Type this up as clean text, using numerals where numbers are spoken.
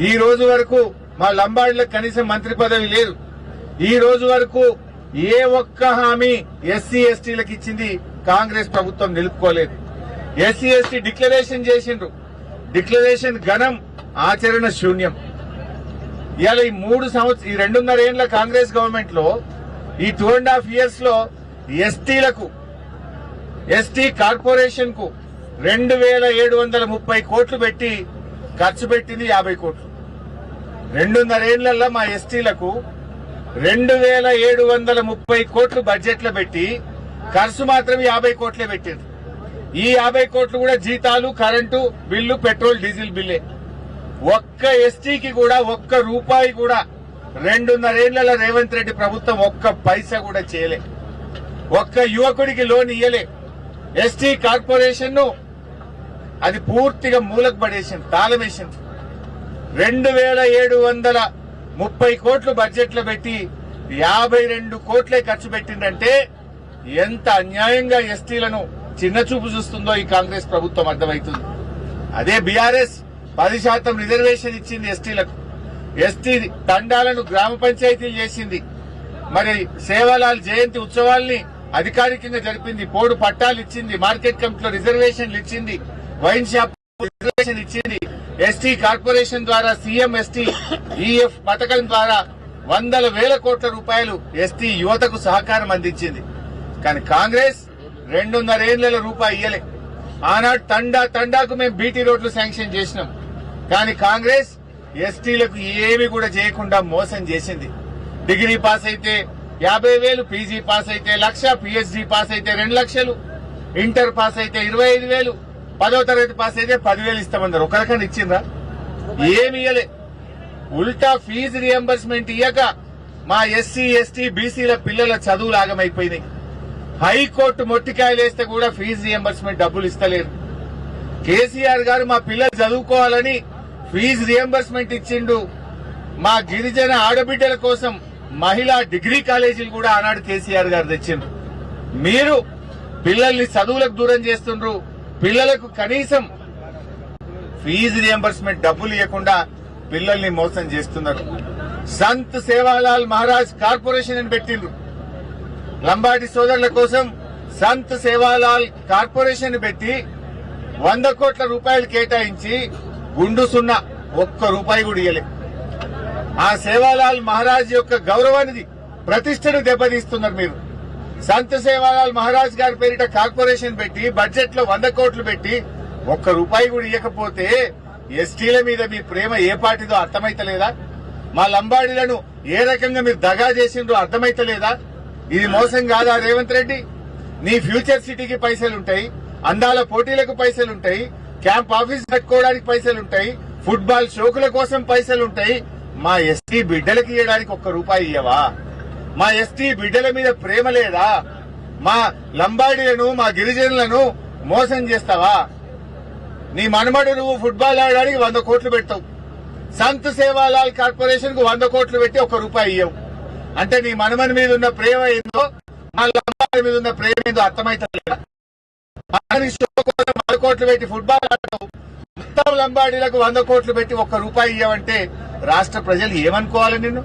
ఈ రోజు వరకు మా లంబాడీలకు కనీసం మంత్రి పదవి లేదు. ఈ రోజు వరకు ఏ ఒక్క హామీ ఎస్సీ ఎస్టీలకు ఇచ్చింది కాంగ్రెస్ ప్రభుత్వం నిలుపుకోలేదు. ఎస్సీ ఎస్టీ డిక్లరేషన్ చేసిండ్రు, డిక్లరేషన్ ఘనం, ఆచరణ శూన్యం. ఇవాళ ఈ 2.5 ఏళ్ల కాంగ్రెస్ గవర్నమెంట్ లో ఈ 2.5 years లో ఎస్టీ కార్పొరేషన్ కు 2,730 కోట్లు పెట్టి ఖర్చు పెట్టింది 50 కోట్లు. 2.5 ఏళ్లలో మా ఎస్టీలకు 2,730 కోట్లు బడ్జెట్ లో పెట్టి ఖర్చు మాత్రం 50 కోట్లే పెట్టింది. ఈ 50 కోట్లు కూడా జీతాలు, కరెంటు బిల్లు, పెట్రోల్, డీజిల్ బిల్లే. ఒక్క ఎస్టీకి కూడా ఒక్క రూపాయి కూడా 2.5 ఏళ్లలో రేవంత్ రెడ్డి ప్రభుత్వం ఒక్క పైసా కూడా చేయలే. ఒక్క యువకుడికి లోన్ ఇయ్యలే. ఎస్టీ కార్పొరేషన్ ను అది పూర్తిగా మూలకు పడేసింది, తాళం వేసింది. 2,730 కోట్లు బడ్జెట్ లో పెట్టి 52 కోట్లే ఖర్చు పెట్టిందంటే ఎంత అన్యాయంగా ఎస్టీలను చిన్నచూపు చూస్తుందో ఈ కాంగ్రెస్ ప్రభుత్వం అర్థమవుతుంది. అదే బీఆర్ఎస్ 10% రిజర్వేషన్ ఇచ్చింది ఎస్టీలకు. ఎస్టీ తండాలను గ్రామ పంచాయతీలు చేసింది. మరి సేవాలాల్ జయంతి ఉత్సవాల్ని అధికారికంగా జరిపింది. పోడు పట్టాలు ఇచ్చింది, మార్కెట్ కమిటీలో రిజర్వేషన్లు ఇచ్చింది, వైన్ షాప్ రిజర్వేషన్ ఇచ్చింది. ఎస్టీ కార్పొరేషన్ ద్వారా సీఎం ఎస్టీ ఈఎఫ్ పథకం ద్వారా 100,000 కోట్ల రూపాయలు ఎస్టీ యువతకు సహకారం అందించింది. కానీ కాంగ్రెస్ 2.5 ఏళ్ల రూపాయి ఇయ్యలే. ఆనాడు తండాకు మేము బీటీ రోడ్లు శాంక్షన్ చేసినాం. కానీ కాంగ్రెస్ ఎస్టీలకు ఏమి కూడా చేయకుండా మోసం చేసింది. డిగ్రీ పాస్ అయితే 50,000, పీజీ పాస్ అయితే 1,00,000, పీహెచ్డీ పాస్ అయితే 2 లక్షలు, ఇంటర్ పాస్ అయితే 25,000, 10వ తరగతి పాస్ అయితే 10,000 ఇస్తామన్నారు. ఒకరికన్నా ఇచ్చిందా? ఏమి ఇయ్యలే. ఉల్టా ఫీజు రియంబర్స్మెంట్ ఇయ్యక మా ఎస్సీ ఎస్టీ బీసీల పిల్లల చదువులు ఆగమైపోయినాయి. హైకోర్టు మొట్టికాయలేస్తే కూడా ఫీజు రియంబర్స్మెంట్ డబ్బులు ఇస్తలేరు. కేసీఆర్ గారు మా పిల్లలు చదువుకోవాలని ఫీజు రియంబర్స్మెంట్ ఇచ్చిండు. మా గిరిజన ఆడబిడ్డల కోసం మహిళా డిగ్రీ కాలేజీలు కూడా ఆనాడు కేసీఆర్ గారు తెచ్చిండ్రు. మీరు పిల్లల్ని చదువులకు దూరం చేస్తుండ్రు. పిల్లలకు కనీసం ఫీజు రియంబర్స్మెంట్ డబ్బులు ఇవ్వకుండా పిల్లల్ని మోసం చేస్తున్నారు. సంత్ సేవాలాల్ మహారాజ్ కార్పొరేషన్ అని పెట్టిండ్రు. లంబాడి సోదరుల కోసం సంత్ సేవాలాల్ కార్పొరేషన్ పెట్టి 100 కోట్ల రూపాయలు కేటాయించి గుండు సున్నా ఒక్క రూపాయి కూడా ఇయ్యలే. ఆ సేవాలాల్ మహారాజ్ యొక్క గౌరవానికి ప్రతిష్టను దెబ్బతీస్తున్నారు మీరు. సంత్ సేవాలాల్ మహారాజ్ గారి పేరిట కార్పొరేషన్ పెట్టి బడ్జెట్ లో 100 కోట్లు పెట్టి ఒక్క రూపాయి కూడా ఇవ్వకపోతే ఎస్టీల మీద మీ ప్రేమ ఏ పాటిదో అర్థమైతలేదా? మా లంబాడీలను ఏ రకంగా మీరు దగా చేసిండ్రో అర్థమైతలేదా? ఇది మోసం కాదా రేవంత్ రెడ్డి? నీ ఫ్యూచర్ సిటీకి పైసలుంటాయి, అందాల పోటీలకు పైసలుంటాయి, క్యాంప్ ఆఫీస్ కట్టుకోవడానికి పైసలుంటాయి, ఫుట్బాల్ షోకుల కోసం పైసలుంటాయి. మా ఎస్టీ బిడ్డలకి ఇవ్వడానికి ఒక్క రూపాయి ఇయ్యవా? మా ఎస్టీ బిడ్డల మీద ప్రేమ లేదా? మా లంబాడీలను, మా గిరిజనులను మోసం చేస్తావా? నీ మనమడు నువ్వు ఫుట్బాల్ ఆడడానికి 100 కోట్లు పెడతావు. సంత్ సేవాలాల్ కార్పొరేషన్ కు 100 కోట్లు పెట్టి ఒక్క రూపాయి ఇయ్యవు. అంటే నీ మనమని మీద ఉన్న ప్రేమ ఏందో, మా లంబాడి మీద ఉన్న ప్రేమ ఏందో అర్థమైతలేదా? 100 కోట్లు పెట్టి ఫుట్బాల్ ఆడతావు, మొత్తం లంబాడీలకు 100 కోట్లు పెట్టి ఒక్క రూపాయి ఇవ్వమంటే రాష్ట్ర ప్రజలు ఏమనుకోవాలి నిన్ను?